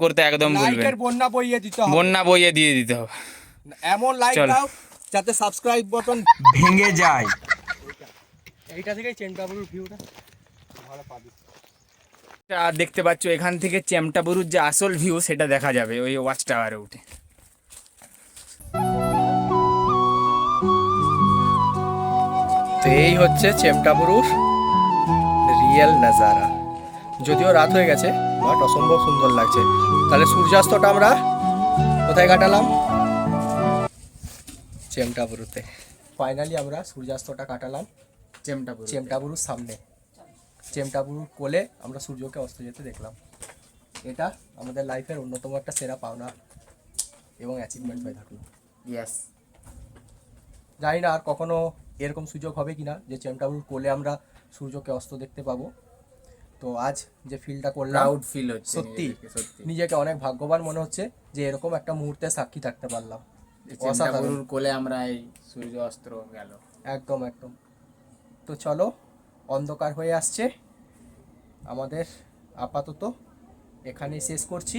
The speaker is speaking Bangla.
করতে একদম ভুলবেন, লাইকের বন্যা বইয়ে দিতে হবে, বন্যা বইয়ে দিয়ে দিতে হবে। এমন লাইক চলো। দাও যাতে সাবস্ক্রাইব বাটন ভেঙে যায়। এইটা থেকেই চেনটাবুরুর ভিউটা ভালো পাবি। আর দেখতে পাচ্ছ এখান থেকে চেমটাবুরুর যে আসল ভিউ সেটা দেখা যাবে ওই ওয়াচ টাওয়ারে উঠে। তো এই হচ্ছে চেমটাবুরুর রিয়েল নাজারা। যদিও রাত হয়ে গেছে বাট অসম্ভব সুন্দর লাগছে। তাহলে সূর্যাস্তটা আমরা কোথায় কাটালাম? চেমটাবুরুতে। ফাইনালি আমরা সূর্যাস্তটা কাটালাম চেমটাবুরুর সামনে। চেমটাবুরুর কোলে আমরা সূর্যকে অস্ত যেতে দেখলাম। এটা আমাদের লাইফের অন্যতম একটা সেরা পাওনা এবং অ্যাচিভমেন্ট হয়ে থাকলো। ইয়েস। জানি না আর কখনো এরকম সুযোগ হবে কিনা যে চেমটাবুরুর কোলে আমরা সূর্যকে অস্ত দেখতে পাবো। তো আজ যে ফিলটা করলাম, প্রাউড ফিল হচ্ছে সত্যি সত্যি নিজেকে অনেক ভাগ্যবান মনে হচ্ছে যে এরকম একটা মুহূর্তে সাক্ষী থাকতে পারলাম। চেমটাবুরুর কোলে আমরা এই সূর্য অস্ত গেল। একদম একদম। তো চলো, অন্ধকার হয়ে আসছে, আমাদের আপাতত এখানেই শেষ করছি।